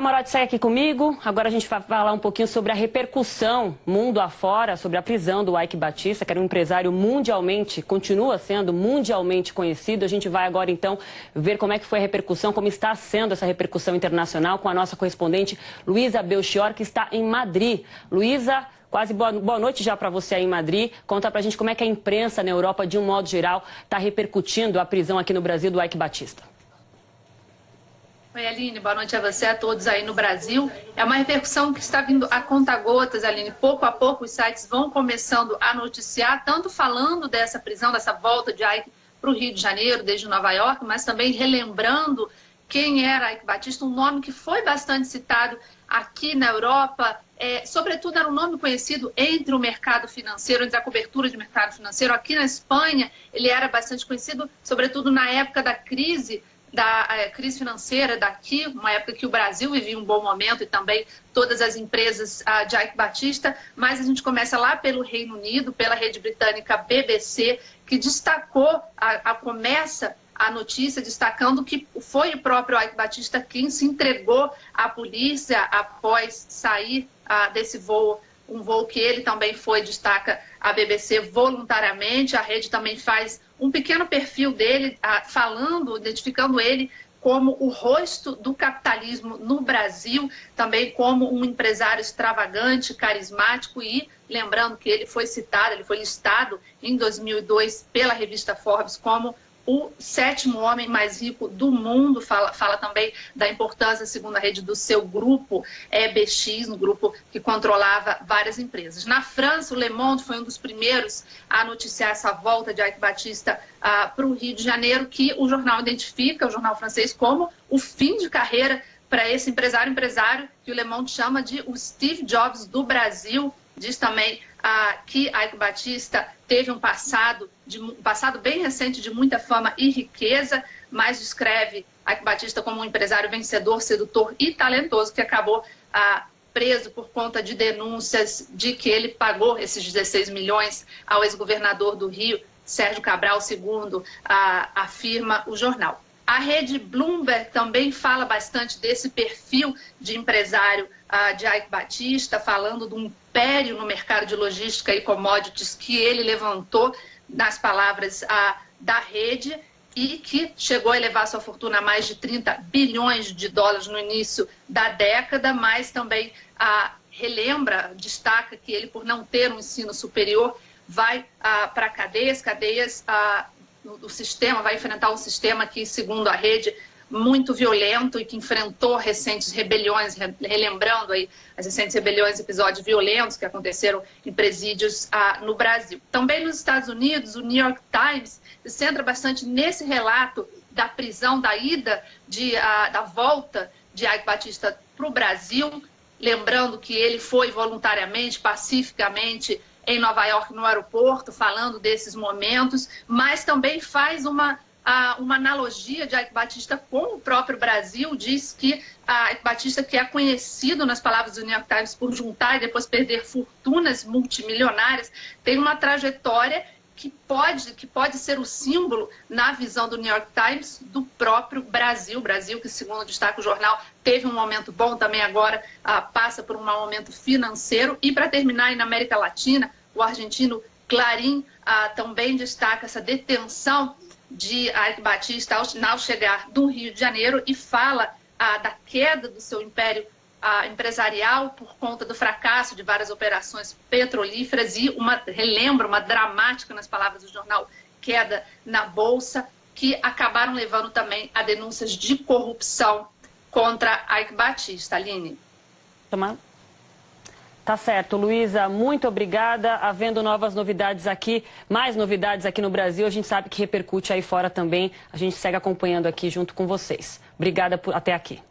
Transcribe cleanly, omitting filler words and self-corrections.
Camarote segue aqui comigo. Agora a gente vai falar um pouquinho sobre a repercussão mundo afora, sobre a prisão do Eike Batista, que era um empresário mundialmente, continua sendo mundialmente conhecido. A gente vai agora então ver como é que foi a repercussão, como está sendo essa repercussão internacional com a nossa correspondente Luísa Belchior, que está em Madrid. Luísa, quase boa noite já para você aí em Madrid. Conta pra gente como é que a imprensa na Europa, de um modo geral, está repercutindo a prisão aqui no Brasil do Eike Batista. Oi, Aline, boa noite a você, a todos aí no Brasil. É uma repercussão que está vindo a conta-gotas, Aline. Pouco a pouco os sites vão começando a noticiar, tanto falando dessa prisão, dessa volta de Eike para o Rio de Janeiro, desde Nova York, mas também relembrando quem era Eike Batista, um nome que foi bastante citado aqui na Europa. Sobretudo era um nome conhecido entre o mercado financeiro, entre a cobertura de mercado financeiro. Aqui na Espanha ele era bastante conhecido, sobretudo na época da crise financeira daqui, uma época que o Brasil vivia um bom momento e também todas as empresas de Eike Batista, mas a gente começa lá pelo Reino Unido, pela rede britânica BBC, que destacou, começa a notícia destacando que foi o próprio Eike Batista quem se entregou à polícia após sair desse voo, um voo que ele também foi, destaca a BBC, voluntariamente. A rede também faz um pequeno perfil dele, identificando ele como o rosto do capitalismo no Brasil, também como um empresário extravagante, carismático, e lembrando que ele foi listado em 2002 pela revista Forbes como o 7º homem mais rico do mundo. Fala também da importância, segundo a rede, do seu grupo EBX, um grupo que controlava várias empresas. Na França, o Le Monde foi um dos primeiros a noticiar essa volta de Eike Batista para o Rio de Janeiro, que o jornal identifica, o jornal francês, como o fim de carreira para esse empresário que o Le Monde chama de o Steve Jobs do Brasil. Diz também que Eike Batista teve um passado bem recente de muita fama e riqueza, mas descreve Eike Batista como um empresário vencedor, sedutor e talentoso, que acabou preso por conta de denúncias de que ele pagou esses 16 milhões ao ex-governador do Rio, Sérgio Cabral II, afirma o jornal. A rede Bloomberg também fala bastante desse perfil de empresário de Eike Batista, falando do império no mercado de logística e commodities que ele levantou, nas palavras da rede, e que chegou a elevar sua fortuna a mais de 30 bilhões de dólares no início da década, mas também destaca que ele, por não ter um ensino superior, vai para cadeias do sistema, vai enfrentar um sistema que, segundo a rede, muito violento e que enfrentou recentes rebeliões, relembrando aí as recentes rebeliões, episódios violentos que aconteceram em presídios no Brasil. Também nos Estados Unidos, o New York Times se centra bastante nesse relato da prisão, da volta de Eike Batista para o Brasil, lembrando que ele foi voluntariamente, pacificamente, em Nova York, no aeroporto, falando desses momentos, mas também faz uma analogia de Eike Batista com o próprio Brasil. Diz que Eike Batista, que é conhecido, nas palavras do New York Times, por juntar e depois perder fortunas multimilionárias, tem uma trajetória que pode ser o símbolo, na visão do New York Times, do próprio Brasil. Brasil que, segundo destaca o jornal, teve um momento bom, também agora passa por um mau momento financeiro. E para terminar, na América Latina, o argentino Clarín também destaca essa detenção de Eike Batista ao chegar do Rio de Janeiro, e fala da queda do seu império empresarial por conta do fracasso de várias operações petrolíferas e relembra uma dramática, nas palavras do jornal, queda na Bolsa, que acabaram levando também a denúncias de corrupção contra Eike Batista. Aline. Tá certo, Luísa, muito obrigada. Havendo novas novidades aqui, mais novidades aqui no Brasil, a gente sabe que repercute aí fora também. A gente segue acompanhando aqui junto com vocês. Obrigada até aqui.